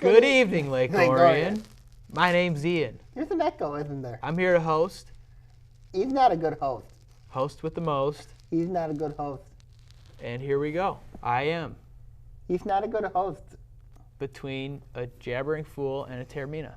Good evening, Lake Orion. My name's Ian. There's an echo, isn't there? I'm here to host. He's not a good host. Host with the most. He's not a good host. And here we go. I am. He's not a good host. Between a jabbering fool and a Taormina.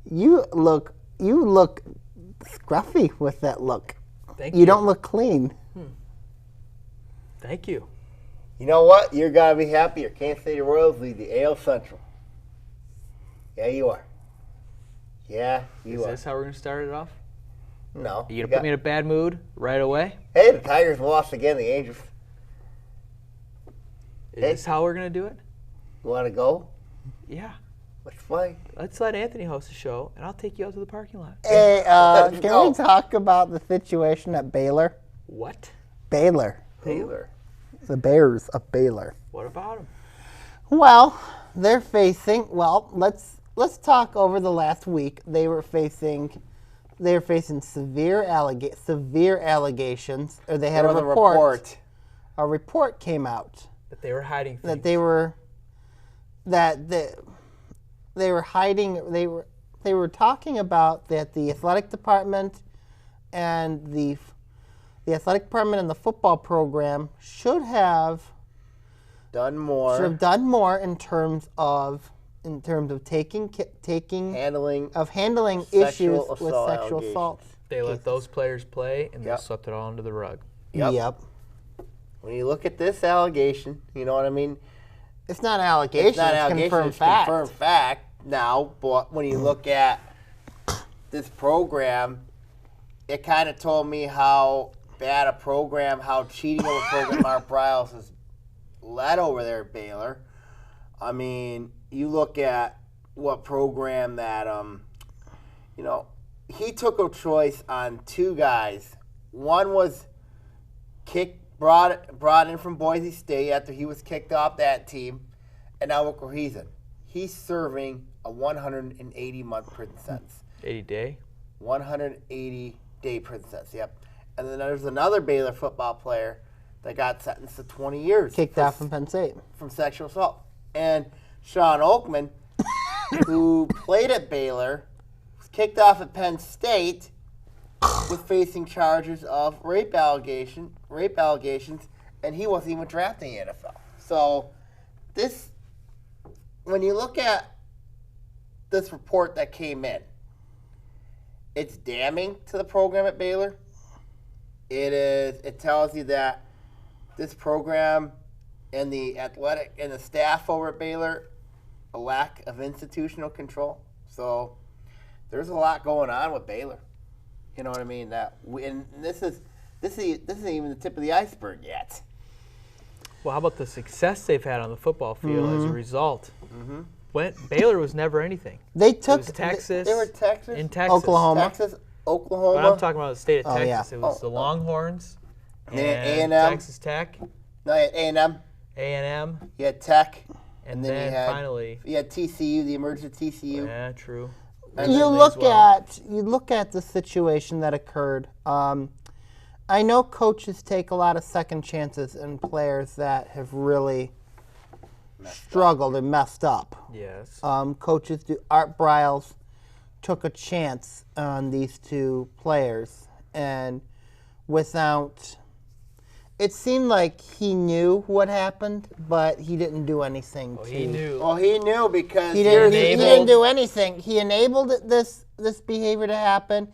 You look scruffy with that look. Thank you. You don't look clean. Thank you. You know what? You're going to be happy. Your Kansas City Royals lead the AL Central. Yeah, you are. Yeah, you Is are. this how we're going to start it off? No. Are you going to put me in a bad mood right away? Hey, the Tigers lost again, the Angels. Is this how we're going to do it? You want to go? Yeah. Let's play. Let's let Anthony host the show, and I'll take you out to the parking lot. Hey, Let's can go. we talk about the situation at Baylor? What? Baylor. Baylor. The Bears of Baylor. What about him? Well, they're facing. Well, let's talk over the last week. They were facing severe allegations. Or they had a report. A report came out That they were hiding things. that they were hiding. They were talking about that the athletic department and the athletic department and the football program should have Done more. done more in terms of taking Handling. issues Sexual with assault sexual allegations. assault. They let those players play, and they Yep. swept it all under the rug. Yep. When you look at this allegation, you know what I mean? It's not allegation. It's not allegation. Confirmed It's fact. confirmed fact now. But when you look at this program, it kind of told me how bad a program, how cheating of a program Mark Briles has led over there at Baylor. I mean, you look at what program that, he took a choice on two guys. One was brought in from Boise State after he was kicked off that team, and now look where he's in. He's serving a 180-month prison sentence. 80-day? 180-day prison sentence, yep. And then there's another Baylor football player that got sentenced to 20 years. Kicked out from Penn State. From sexual assault. And Sean Oakman, who played at Baylor, was kicked off at Penn State with facing charges of rape allegations, and he wasn't even drafted in the NFL. So when you look at this report that came in, it's damning to the program at Baylor. It tells you that this program and the athletic and the staff over at Baylor, a lack of institutional control. So there's a lot going on with Baylor. You know what I mean? And this isn't even the tip of the iceberg yet. Well, how about the success they've had on the football field as a result? Baylor was never anything. They It took was Texas. They were Texas, In Texas. Oklahoma. Texas, Oklahoma. But I'm talking about the state of Oh, Texas. yeah. It was the Longhorns and A&M. Texas Tech, No, you had A&M. A&M, You had Tech. and then then you had- finally, You had TCU, the emergence of TCU. yeah, true. And You then look at the situation that occurred. I know coaches take a lot of second chances in players that have really struggled and messed up. Yes. Coaches do. Art Briles took a chance on these two players, and without, it seemed like he knew what happened, but he didn't do anything. He knew. Well, he knew because He didn't do anything. He enabled this behavior to happen.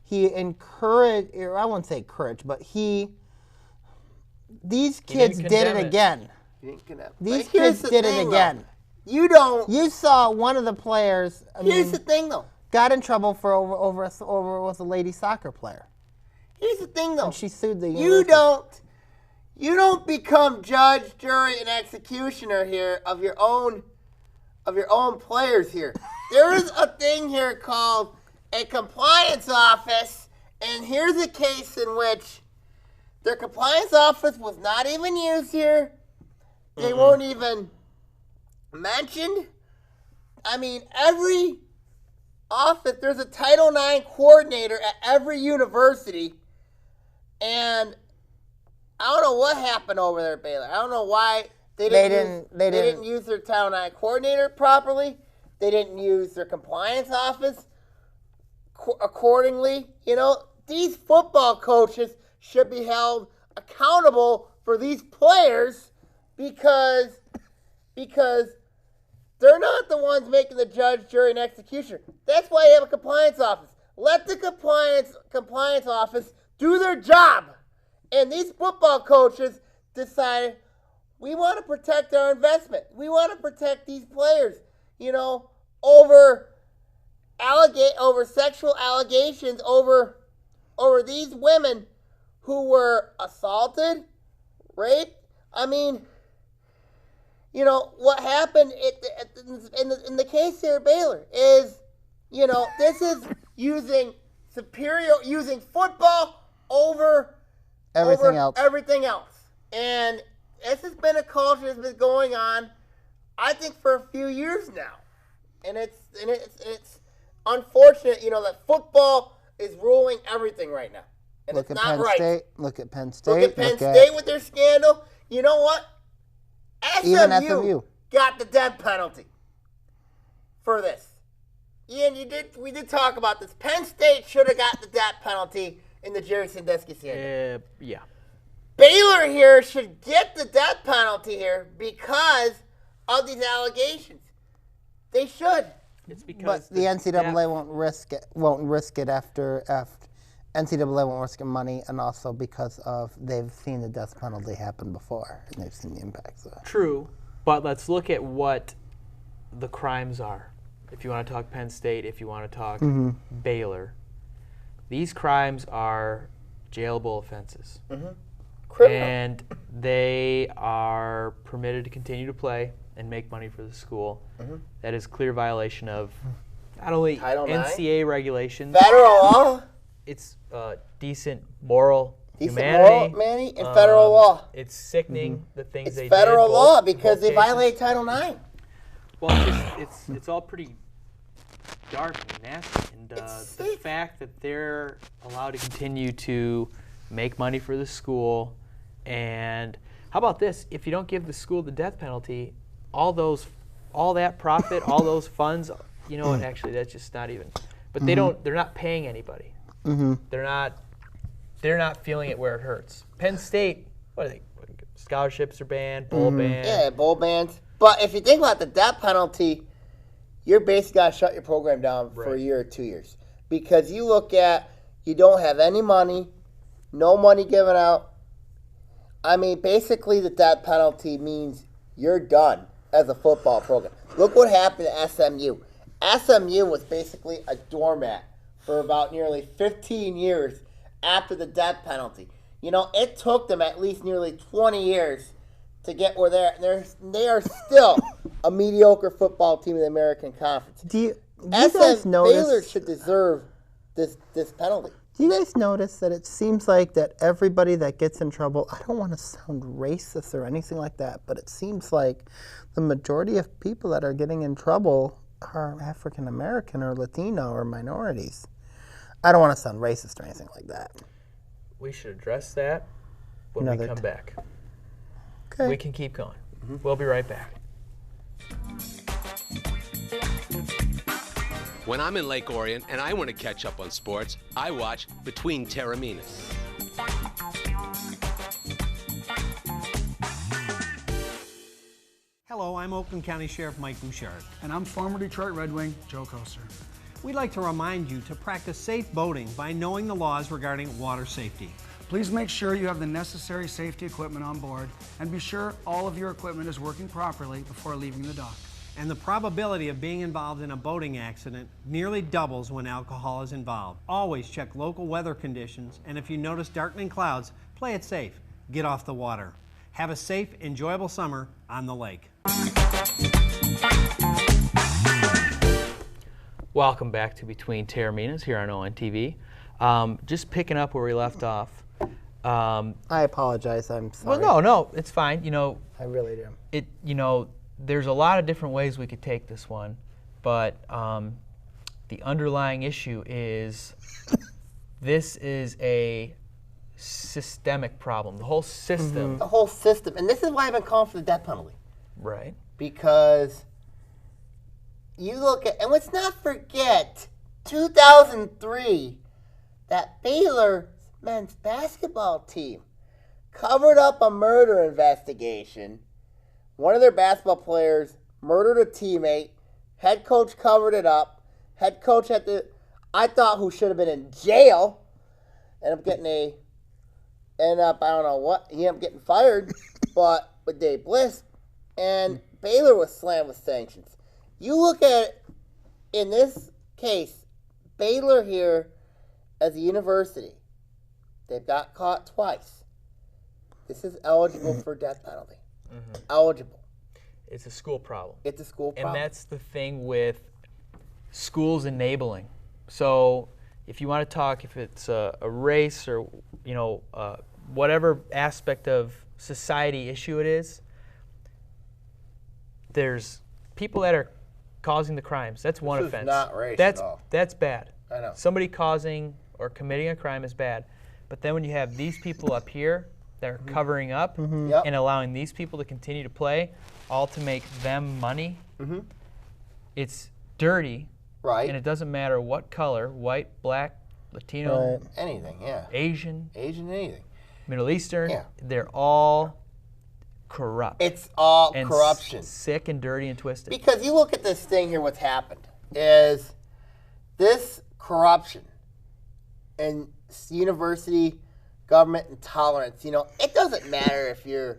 He encouraged, or I won't say encouraged, but these kids did condemn it it. again. He didn't connect. These But here's kids the did it thing, again. though. You don't. You saw one of the players. Here's the thing, though. Got in trouble for over with a lady soccer player. Here's the thing, though. And she sued the You university. You don't become judge, jury, and executioner here of your own players here. There is a thing here called a compliance office, and here's a case in which their compliance office was not even used here. They weren't even mentioned. I mean, every office, there's a Title IX coordinator at every university, and I don't know what happened over there at Baylor. I don't know why they didn't use their Title IX coordinator properly. They didn't use their compliance office accordingly. You know, these football coaches should be held accountable for these players because they're not the ones making the judge, jury, and executioner. That's why you have a compliance office. Let the compliance office do their job. And these football coaches decided, we want to protect our investment. We want to protect these players, you know, over sexual allegations, over these women who were assaulted, raped. I mean, you know, what happened in the case here at Baylor is, you know, this is using football over everything else. And this has been a culture that's been going on, I think, for a few years now. And it's unfortunate, you know, that football is ruling everything right now. And Look it's at not Penn right. State. Look at Penn State. Look at Penn State with their scandal. You know what? Even SMU got the death penalty for this. Ian, we did talk about this. Penn State should have got the death penalty in the Jerry Sandusky scandal. Yeah. Baylor here should get the death penalty here because of these allegations. They should. It's because but the NCAA won't risk it after NCAA won't risk money, and also because of they've seen the death penalty happen before and they've seen the impacts of it. True, but let's look at what the crimes are. If you want to talk Penn State, if you want to talk Baylor, these crimes are jailable offenses. And they are permitted to continue to play and make money for the school. That is clear violation of not only NCAA regulations, federal law. It's decent moral humanity, and federal law. It's sickening the things they did. It's federal law because they violate Title IX. Well, it's all pretty dark and nasty, and the fact that they're allowed to continue to make money for the school. And how about this? If you don't give the school the death penalty, all that profit, all those funds, you know what? Actually, that's just not even. But they're not paying anybody. They're not feeling it where it hurts. Penn State, what are they? Scholarships are banned, bowl ban. Yeah, bowl bans. But if you think about the death penalty, you're basically got to shut your program down for a year or 2 years. Because you look at, you don't have any money, no money given out. I mean, basically the death penalty means you're done as a football program. Look what happened to SMU. SMU was basically a doormat for about nearly 15 years after the death penalty. You know, it took them at least nearly 20 years to get where they are still a mediocre football team in the American Conference. Do you guys notice Baylor should deserve this penalty? Do you guys notice that it seems like that everybody that gets in trouble, I don't want to sound racist or anything like that, but it seems like the majority of people that are getting in trouble are African American or Latino or minorities. I don't want to sound racist or anything like that. We should address that when we come back. Okay. We can keep going. We'll be right back. When I'm in Lake Orion and I want to catch up on sports, I watch Between Taorminas. Hello, I'm Oakland County Sheriff Mike Bouchard. And I'm former Detroit Red Wing Joe Koster. We'd like to remind you to practice safe boating by knowing the laws regarding water safety. Please make sure you have the necessary safety equipment on board and be sure all of your equipment is working properly before leaving the dock. And the probability of being involved in a boating accident nearly doubles when alcohol is involved. Always check local weather conditions, and if you notice darkening clouds, play it safe. get off the water. Have a safe, enjoyable summer on the lake. Welcome back to Between Taorminas here on ONTV. Just picking up where we left off. I apologize. I'm sorry. Well, no, it's fine. I really do. There's a lot of different ways we could take this one, but the underlying issue is this is a systemic problem. The whole system. The whole system. And this is why I've been calling for the death penalty. Right. Because you look at, and let's not forget, 2003, that Baylor men's basketball team covered up a murder investigation. One of their basketball players murdered a teammate. Head coach covered it up. Head coach I thought who should have been in jail, I don't know what, he ended up getting fired, but with Dave Bliss, and Baylor was slammed with sanctions. You look at it, in this case, Baylor here as a university, they've got caught twice. This is eligible for death penalty. Eligible. It's a school problem. It's a school problem. And that's the thing with schools enabling. So if you want to talk, if it's a race or whatever aspect of society issue it is, there's people that are causing the crimes. That's one This is offense. not race that's at all. that's bad. I know. Somebody causing or committing a crime is bad. But then when you have these people up here that are covering up Yep. and allowing these people to continue to play, all to make them money, it's dirty. Right. And it doesn't matter what color, white, black, Latino, Right. Anything, yeah. Asian, Anything. Middle Eastern, Yeah. they're all corrupt. It's all and corruption. sick and dirty and twisted. Because you look at this thing here, what's happened is this corruption and university government intolerance, it doesn't matter if you're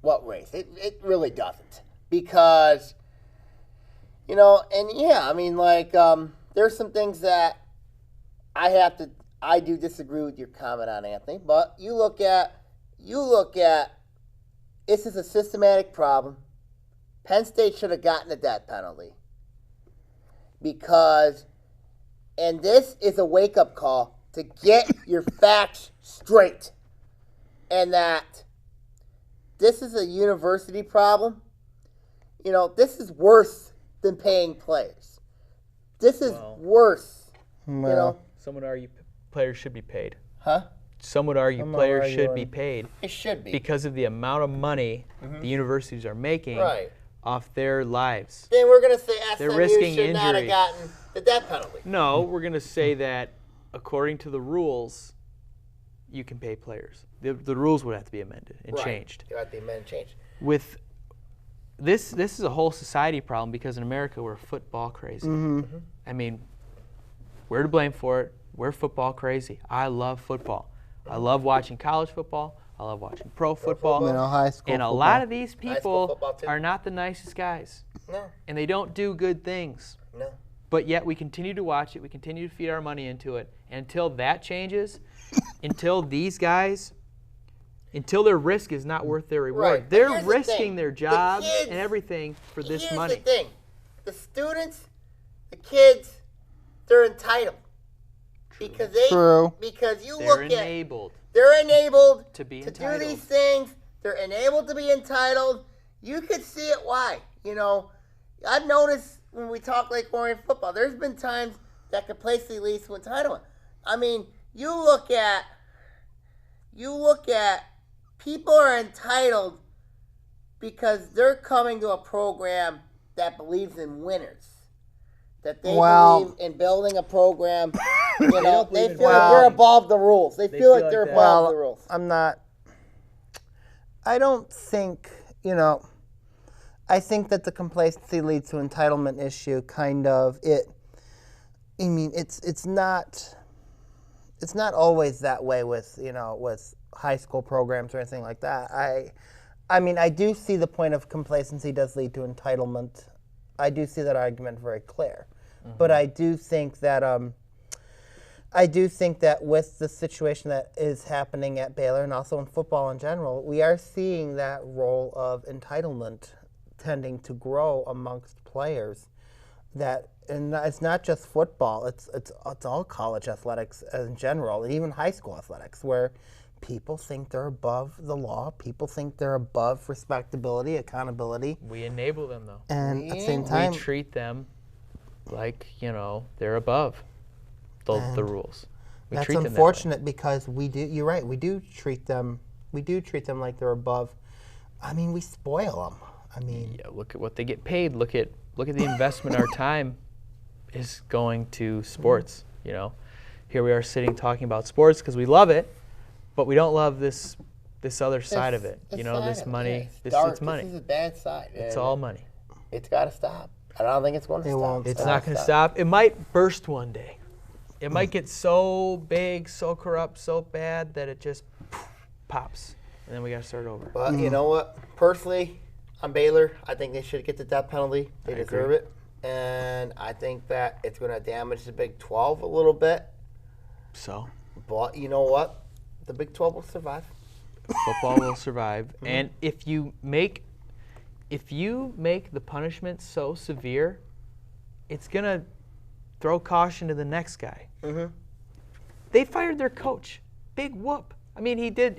what race. It really doesn't. Because, there's some things that I do disagree with your comment on, Anthony, but you look at this is a systematic problem. Penn State should have gotten a death penalty and this is a wake-up call to get your facts straight, and that this is a university problem. This is worse than paying players. This is worse. Some would argue players should be paid. Huh? Some would argue players should be arguing. paid It should be. because of the amount of money the universities are making Right. off their lives. Then we're going to say They're SMU risking should not have injury. gotten the death penalty. No, we're going to say that according to the rules, you can pay players. The rules would have to be amended and changed. You got the amendment changed. With this is a whole society problem because in America we're football crazy. I mean, we're to blame for it. We're football crazy. I love football. I love watching college football. I love watching pro football. High school And a football. lot of these school people football, too. are not the nicest guys. No. And they don't do good things. No. But yet we continue to watch it. We continue to feed our money into it. Until that changes, until these guys, until their risk is not worth their reward. Right. But They're here's the risking thing. their The jobs kids- and everything for this Here's money. the thing. The students, the kids, they're entitled. Because True. Because you They're look at enabled. they're enabled To be do entitled. these things. They're enabled to be entitled. You could see it why. I've noticed when we talk Lake Orion football, there's been times that complacency leads to entitlement. I mean, you look at people are entitled because they're coming to a program that believes in winners. That they believe in building a program. They feel like they're above the rules. They feel like they're above the rules. I don't think, I think that the complacency leads to entitlement issue it's not always that way with, with high school programs or anything like that. I do see the point of complacency does lead to entitlement. I do see that argument very clear. But I do think that I do think that with the situation that is happening at Baylor and also in football in general, we are seeing that role of entitlement tending to grow amongst players. And it's not just football; it's all college athletics in general, and even high school athletics, where people think they're above the law. People think they're above respectability, accountability. We enable them, though. And at the same time, we treat them like, they're above the rules. We that's treat them that way. unfortunate because we do. You're right. We do treat them. We do treat them like they're above. I mean, we spoil them. I mean, Yeah, look at what they get paid. Look at the investment our time is going to sports. Here we are sitting talking about sports because we love it, but we don't love this other side of it. This money. It's money. This is a bad side. It's all money. It's got to stop. I don't think it's going to stop. won't It's not going to stop. It might burst one day. It might get so big, so corrupt, so bad that it just pops, and then we got to start over. But you know what? Personally, I'm Baylor. I think they should get the death penalty. They deserve it. And I think that it's going to damage the Big 12 a little bit. So But you know what? The Big 12 will survive. football will survive, and if you make the punishment so severe, it's gonna throw caution to the next guy. They fired their coach. Big whoop. I mean, he did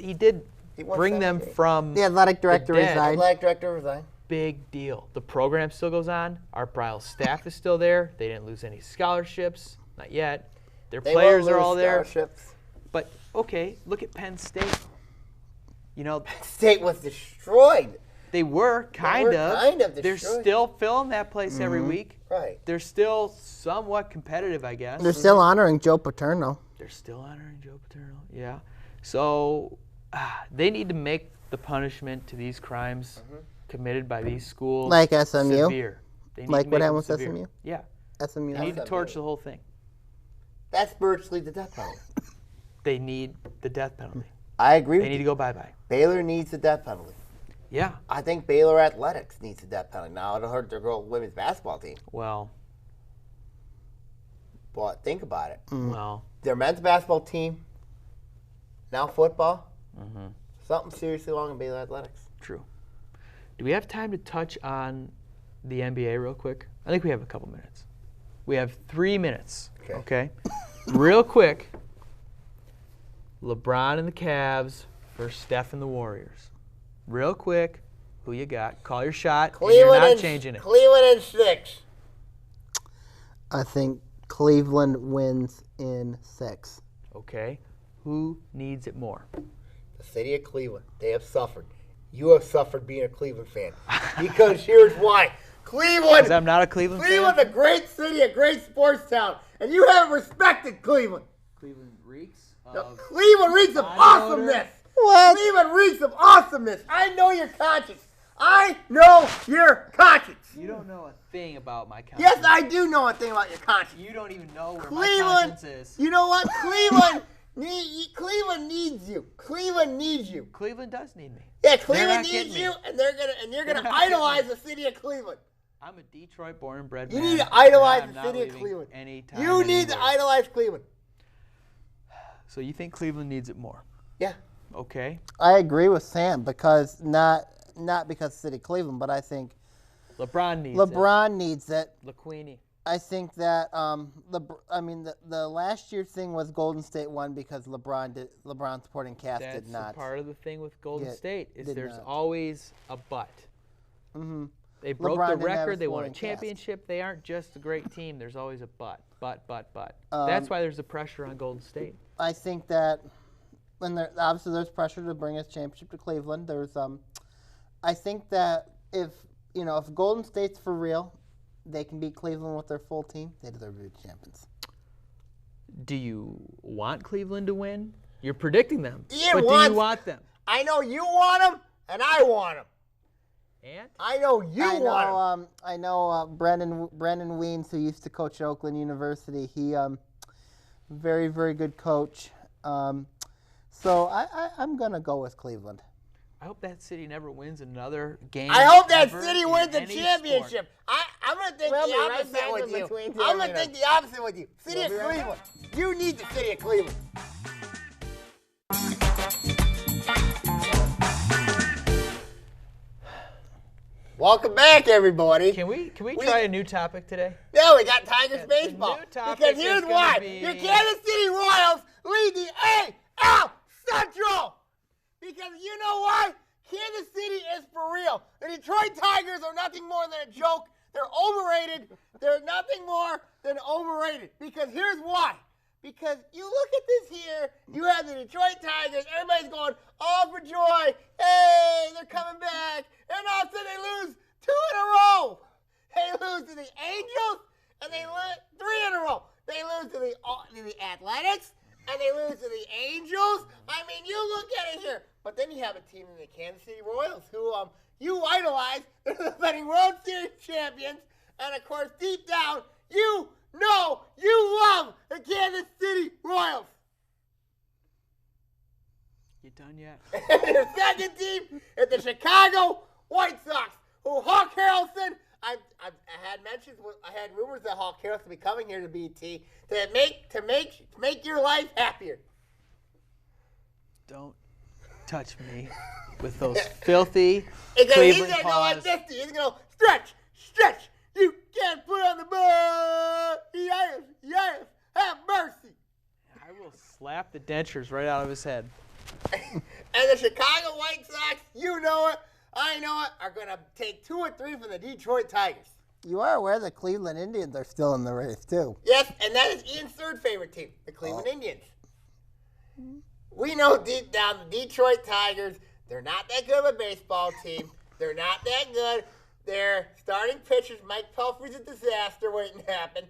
won bring 7 them games. from the athletic director dead. resigned. Athletic director resigned. Big deal. The program still goes on. Art Briles' staff is still there. They didn't lose any scholarships, not yet. Their They players will are lose all there. scholarships. But okay, look at Penn State. State was destroyed. They were kind of. They're destroyed. still filling that place every week. Right. They're still somewhat competitive, I guess. They're still honoring Joe Paterno. They're still honoring Joe Paterno. Yeah. So they need to make the punishment to these crimes committed by these schools Like SMU? severe. They need Like to what make happened them with severe. SMU? Yeah. SMU. They need to torch the whole thing. That's virtually the death penalty. They need the death penalty. I agree They with need to you. go bye-bye. Baylor needs the death penalty. Yeah. I think Baylor Athletics needs the death penalty. Now, it'll hurt their women's basketball team. Well, But think about it. well. Their men's basketball team, now football, something seriously wrong in Baylor Athletics. True. Do we have time to touch on the NBA real quick? I think we have a couple minutes. We have 3 minutes. Okay. Real quick. LeBron and the Cavs versus Steph and the Warriors. Real quick. Who you got? Call your shot. And you're not changing it. Cleveland in 6. I think Cleveland wins in 6. Okay. Who needs it more? The city of Cleveland. They have suffered. You have suffered being a Cleveland fan. Because here's why. Cleveland! Because I'm not a Cleveland fan. Cleveland's a great city, a great sports town. And you haven't respected Cleveland. Cleveland reeks Cleveland reeks of awesomeness. What? Cleveland reeks of awesomeness. I know your conscience. I know your conscience. You don't know a thing about my conscience. Yes, I do know a thing about your conscience. You don't even know where my Cleveland, conscience is. you know what? Cleveland needs you. Cleveland needs you. Cleveland does need me. Yeah, They're Cleveland not needs getting me. you, and you're gonna not idolize getting the city of Cleveland. I'm a Detroit born and bred You man. need to idolize and I'm the not city of leaving Cleveland. anytime, You need to anywhere. idolize Cleveland. So you think Cleveland needs it more? Yeah. Okay. I agree with Sam because not because the city of Cleveland, but I think LeBron needs LeBron needs it. it. LaQueenie. I think that the last year's thing was Golden State won because LeBron supporting cast That's did not. part of the thing with Golden Yeah, State is did there's not. always a but. Mm-hmm. They broke LeBron the didn't have a record. They won a supporting cast. championship. They aren't just a great team. There's always a but. That's why there's the pressure on Golden State. I think that obviously there's pressure to bring a championship to Cleveland. I think that if Golden State's for real, they can beat Cleveland with their full team. They deserve to be champions. Do you want Cleveland to win? You're predicting them. Ian but do wants- you want them? I know you want them, and I want them. And? I know you want them. I know Brandon Weens, who used to coach at Oakland University. He very, very good coach. So I'm gonna go with Cleveland. I hope that city never wins another game. I hope that ever city in wins the any championship. sport. I'm gonna think We'll the be right opposite back with in you. between I'm gonna Taorminas. think the opposite with you. City of We'll be right Cleveland. You need the city of Cleveland. Welcome back, everybody. Can we try a new topic today? Yeah, we got Tigers the baseball. new topic Because is here's gonna why. be- Your Kansas City Royals lead the AL Central. Because you know why? Kansas City is for real. The Detroit Tigers are nothing more than a joke. They're overrated. They're nothing more than overrated. Because here's why. Because you look at this here, you have the Detroit Tigers, everybody's going all for joy. Hey, they're coming back. And all of a sudden they lose 2 in a row. They lose to the Angels, and they lose 3 in a row. They lose to the Athletics, and they lose to the Angels. I mean, you look at it here. But then you have a team in the Kansas City Royals who you idolize. They're the defending World Series champions. And, of course, deep down, you know you love the Kansas City Royals. You done yet? And your second team is the Chicago White Sox, who Hawk Harrelson, I had rumors that Hawk Harrelson would be coming here to BT to make your life happier. Don't touch me with those filthy Because he's Cleveland going to go like paws. this to you. He's going to go, stretch. You can't put on the ball. Yes, have mercy. I will slap the dentures right out of his head. And the Chicago White Sox, you know it, I know it, are going to take 2 or 3 from the Detroit Tigers. You are aware the Cleveland Indians are still in the race, too. Yes, and that is Ian's third favorite team, the Cleveland Indians. We know deep down the Detroit Tigers, they're not that good of a baseball team. They're not that good. Their starting pitchers, Mike Pelfrey's a disaster waiting to happen.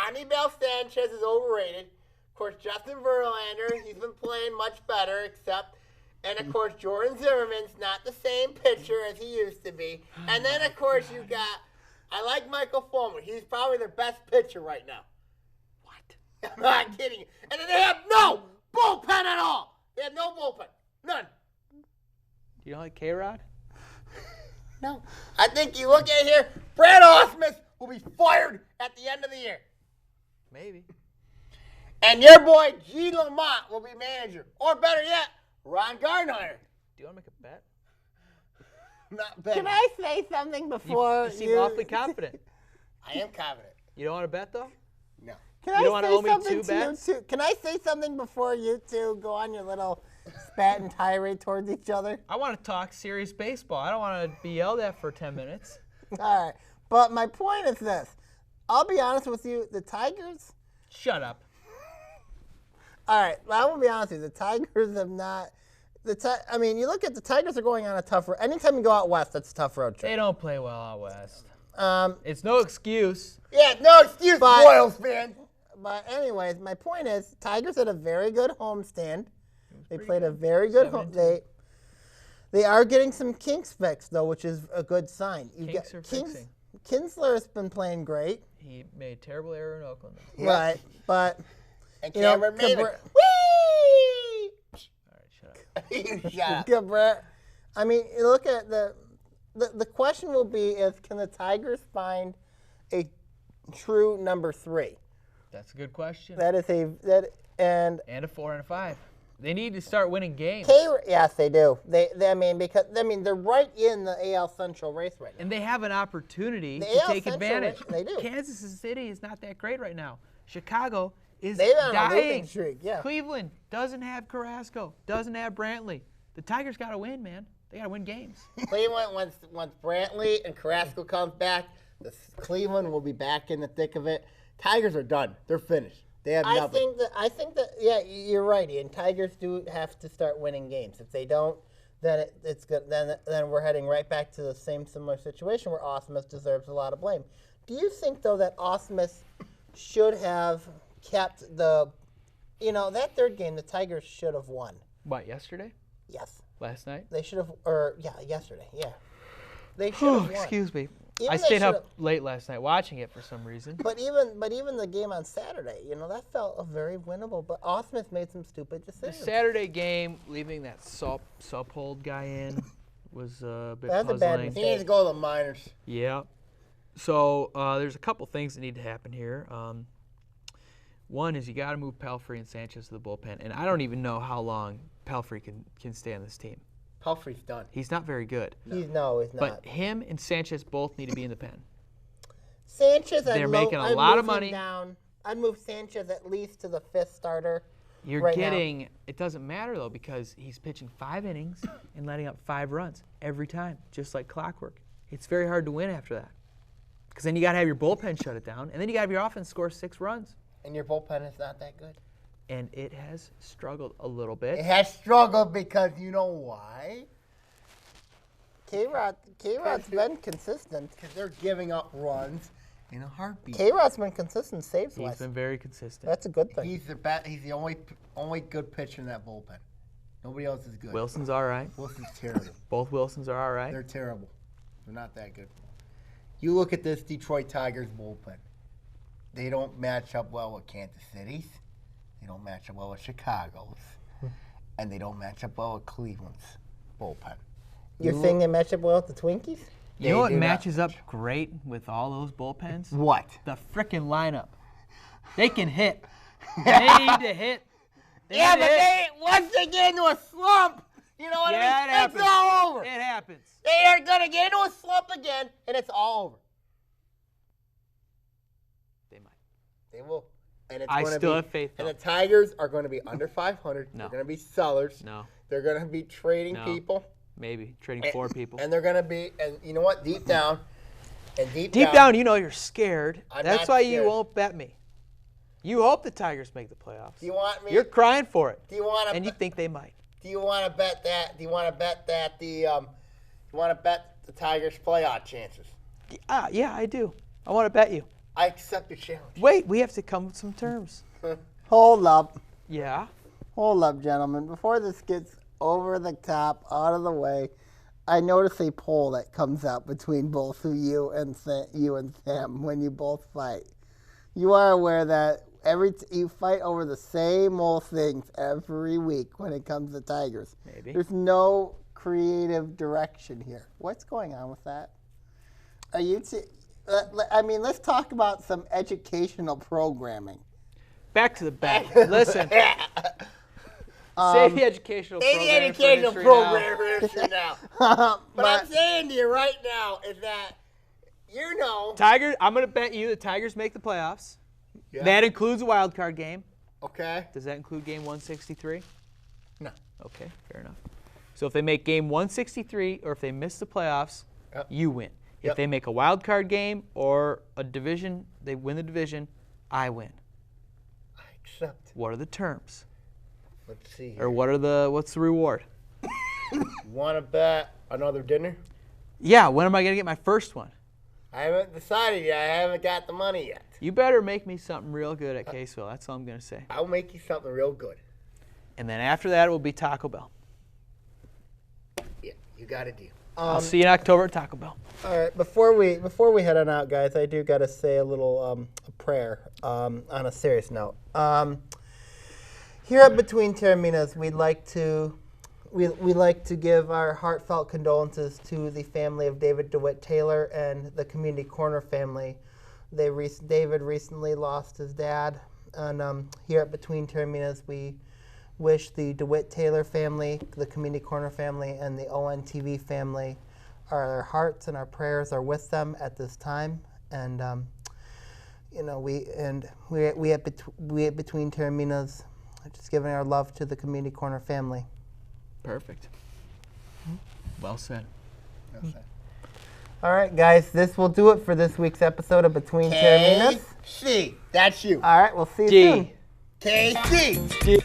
Anibal Sanchez is overrated. Of course, Justin Verlander, he's been playing much better, except, and of course, Jordan Zimmerman's not the same pitcher as he used to be. And then, of course, you got, I like Michael Fulmer. He's probably their best pitcher right now. What? I'm not kidding you. And then they have no bullpen at all. They have no bullpen. None. You don't like K-Rod? No. I think you look at here, Brad Ausmus will be fired at the end of the year. Maybe. And your boy, G. Lamont, will be manager. Or better yet, Ron Gardenhire. Do you want to make a bet? Not better. Can I say something before You seem awfully confident. I am confident. You don't want to bet, though? No. Can You don't I wanna say owe me something 2 to bets? you two? Can I say something before you two go on your little spat and tirade towards each other? I want to talk serious baseball. I don't want to be yelled at for 10 minutes. All right. But my point is this. I'll be honest with you. The Tigers. Shut up. All right. I will be honest with you. The Tigers have not. I mean, you look at the Tigers are going on a tough road. Anytime you go out west, that's a tough road trip. They don't play well out west. Um, It's no excuse. Yeah, no excuse, But- Royals fan. But anyways, my point is, Tigers had a very good homestand. They played a very good home. They are getting some kinks fixed though, which is a good sign. Kinks are fixing. Kinsler's been playing great, He made a terrible error in Oakland. Yeah. right? But And you know, Cameron Maven. Whee! All right, shut up. You shut up. Cabret. I mean, you look at the question will be is can the Tigers find a true number 3? That's a good question. And And a 4 and a 5. They need to start winning games. Yes, they do. I mean they're right in the AL Central race right now. And they have an opportunity The to AL take Central advantage. race, they do. Kansas City is not that great right now. Chicago is They're on a losing dying. streak, yeah. Cleveland doesn't have Carrasco, doesn't have Brantley. The Tigers got to win, man. They got to win games. Cleveland, once Brantley and Carrasco comes back, Cleveland will be back in the thick of it. Tigers are done. They're finished. They have nothing. I think that yeah, you're right. And Tigers do have to start winning games. If they don't, then it's good. Then we're heading right back to the same similar situation where Ausmus deserves a lot of blame. Do you think though that Ausmus should have kept that third game the Tigers should have won? What, yesterday? Yes, Last night? they should have. Or yeah, yesterday. Yeah, they should have won. Excuse me. Even I they stayed up should've- late last night watching it for some reason. But even the game on Saturday, that felt a very winnable. But Ausmus made some stupid The decisions. Saturday game, leaving that Suphold guy in was a bit That's a bad puzzling. He needs to go to the minors. Yeah. So there's a couple things that need to happen here. One is you got to move Pelfrey and Sanchez to the bullpen, and I don't even know how long Pelfrey can stay on this team. Pelfrey's done. He's not very good. He's not. But him and Sanchez both need to be in the pen. Sanchez, They're making a lot of money. I'd move Sanchez at least to the 5th starter. You're getting, it doesn't matter though, because he's pitching 5 innings and letting up 5 runs every time, just like clockwork. It's very hard to win after that. Because then you got to have your bullpen shut it down, and then you got to have your offense score 6 runs. And your bullpen is not that good. And it has struggled a little bit. It has struggled because you know why? K-Rod's been consistent. Because they're giving up runs in a heartbeat. K-Rod's been consistent saves He's wise. been very consistent. That's a good thing. He's the only good pitcher in that bullpen. Nobody else is good. Wilson's all right. Wilson's terrible. Both Wilsons are all right. They're terrible. They're not that good. You look at this Detroit Tigers bullpen. They don't match up well with Kansas City's. They don't match up well with Chicago's. And they don't match up well with Cleveland's bullpen. You're saying they match up well with the Twinkies? You know what do not matches up great with all those bullpens? What? The frickin' lineup. They can hit. They need to hit. Yeah, but once they get into a slump, you know what I mean? It happens. It's all over. It happens. They are going to get into a slump again, and it's all over. They might. They will. And it's I gonna still be, have faith, And though. the Tigers are going to be under 500. No. They're going to be sellers. No. They're going to be trading No. people. Maybe. Trading 4 people. And they're going to be, and you know what? Deep down, Deep down, you know you're scared. I'm That's not why you scared. won't bet me. You hope the Tigers make the playoffs. Do you want me? You're crying for it. Do you want to? And you think they might. Do you want to bet that? Do you want to bet that the? You want to bet the Tigers' playoff chances? Yeah, I do. I want to bet you. I accept your challenge. Wait, we have to come with some terms. Hold up. Yeah. Hold up, gentlemen. Before this gets over the top, out of the way, I notice a poll that comes out between both of you and Sam when you both fight. You are aware that you fight over the same old things every week when it comes to Tigers. Maybe. There's no creative direction here. What's going on with that? Are you? Let's talk about some educational programming. Back to the bet. Listen. Save the educational program for history now. But I'm saying to you right now is that, you know. Tigers, I'm going to bet you the Tigers make the playoffs. Yeah. That includes a wild card game. Okay. Does that include game 163? No. Okay, fair enough. So if they make game 163 or if they miss the playoffs, Yep. you win. If Yep. they make a wild card game or a division, they win the division, I win. I accept. What are the terms? Let's see here. Or what's the reward? Want to bet another dinner? Yeah, when am I going to get my first one? I haven't decided yet. I haven't got the money yet. You better make me something real good at Caseville. That's all I'm going to say. I'll make you something real good. And then after that, it will be Taco Bell. Yeah, you got a deal. I'll see you in October at Taco Bell. All right, before we head on out, guys, I do got to say a little a prayer on a serious note. Here at Between Taorminas, we'd like to give our heartfelt condolences to the family of David DeWitt Taylor and the Community Corner family. David recently lost his dad, and here at Between Taorminas, we wish the DeWitt Taylor family, the Community Corner family, and the ONTV family, our hearts and our prayers are with them at this time. And we at Between Taorminas are just giving our love to the Community Corner family. Perfect. Well said. All right, guys, this will do it for this week's episode of Between Taorminas. KC, that's you. All right, we'll see you soon. KC.